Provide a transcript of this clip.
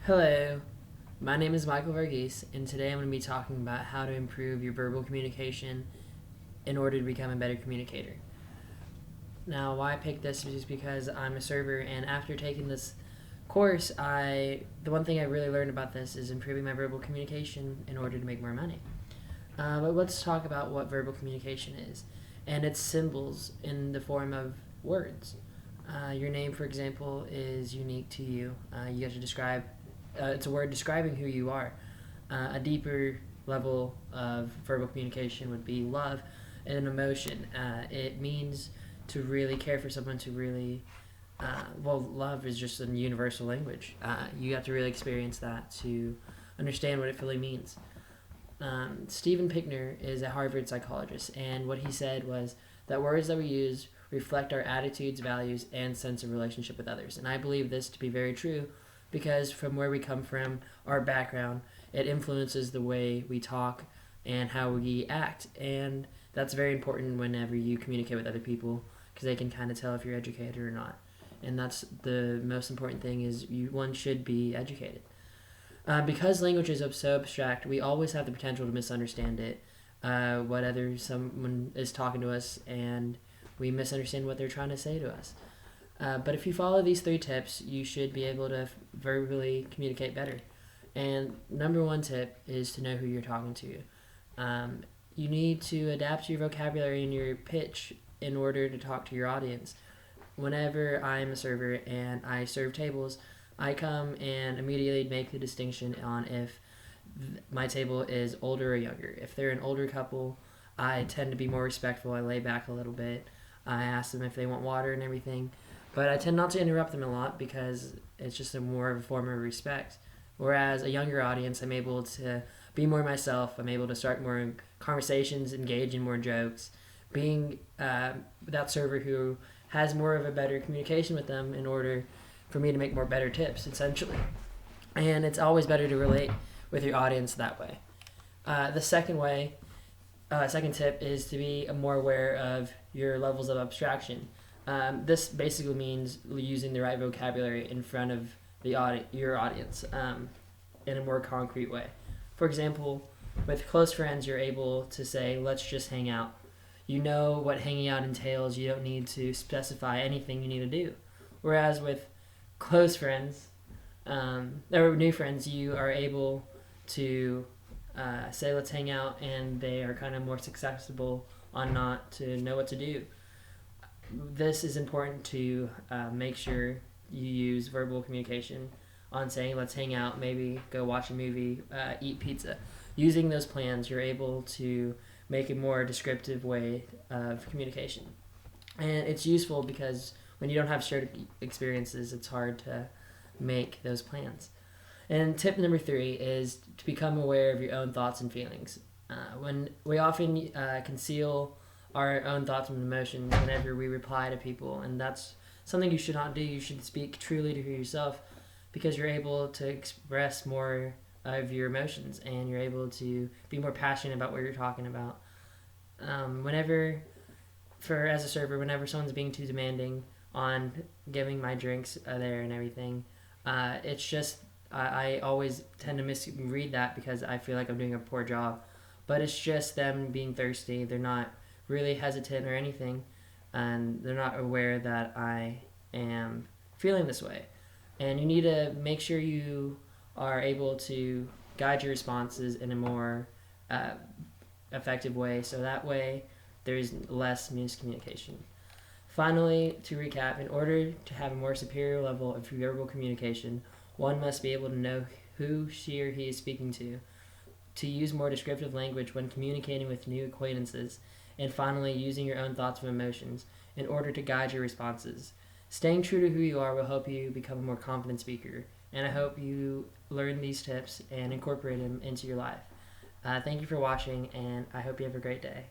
Hello, my name is Michael Verghese, and today I'm going to be talking about how to improve your verbal communication in order to become a better communicator. Now, why I picked this is because I'm a server, and after taking this course, the one thing I really learned about this is improving my verbal communication in order to make more money. But let's talk about what verbal communication is, and it's symbols in the form of words. Your name, for example, is unique to you. You get to describe it's a word describing who you are. A deeper level of verbal communication would be love and an emotion. It means to really care for someone, to really, love is just a universal language. You have to really experience that to understand what it really means. Steven Pickner is a Harvard psychologist, and what he said was that words that we use reflect our attitudes, values, and sense of relationship with others. And I believe this to be very true because from where we come from, our background, it influences the way we talk and how we act. And that's very important whenever you communicate with other people because they can kind of tell if you're educated or not. And that's the most important thing is one should be educated. Because language is so abstract, we always have the potential to misunderstand it, whether someone is talking to us and we misunderstand what they're trying to say to us. But if you follow these 3 tips, you should be able to verbally communicate better. And number 1 tip is to know who you're talking to. You need to adapt your vocabulary and your pitch in order to talk to your audience. Whenever I'm a server and I serve tables, I come and immediately make the distinction on if my table is older or younger. If they're an older couple, I tend to be more respectful. I lay back a little bit. I ask them if they want water and everything. But I tend not to interrupt them a lot because it's just more of a form of respect. Whereas a younger audience, I'm able to be more myself. I'm able to start more conversations, engage in more jokes. Being that server who has more of a better communication with them in order for me to make more better tips, essentially. And it's always better to relate with your audience that way. The second tip is to be more aware of your levels of abstraction. This basically means using the right vocabulary in front of your audience in a more concrete way. For example, with close friends, you're able to say, let's just hang out. You know what hanging out entails. You don't need to specify anything you need to do. Whereas with close friends or new friends, you are able to say, let's hang out, and they are kind of more susceptible on not to know what to do. This is important to make sure you use verbal communication on saying, let's hang out, maybe go watch a movie, eat pizza. Using those plans, you're able to make a more descriptive way of communication. And it's useful because when you don't have shared experiences, it's hard to make those plans. And tip number 3 is to become aware of your own thoughts and feelings. When we often conceal our own thoughts and emotions whenever we reply to people, and that's something you should not do. You should speak truly to yourself because you're able to express more of your emotions and you're able to be more passionate about what you're talking about. As a server, whenever someone's being too demanding on giving my drinks there and everything, it's just I always tend to misread that because I feel like I'm doing a poor job. But it's just them being thirsty. They're not really hesitant or anything, and they're not aware that I am feeling this way. And you need to make sure you are able to guide your responses in a more effective way, so that way there's less miscommunication. Finally, to recap, in order to have a more superior level of verbal communication, one must be able to know who she or he is speaking to use more descriptive language when communicating with new acquaintances, and finally, using your own thoughts and emotions in order to guide your responses. Staying true to who you are will help you become a more confident speaker, and I hope you learn these tips and incorporate them into your life. Thank you for watching, and I hope you have a great day.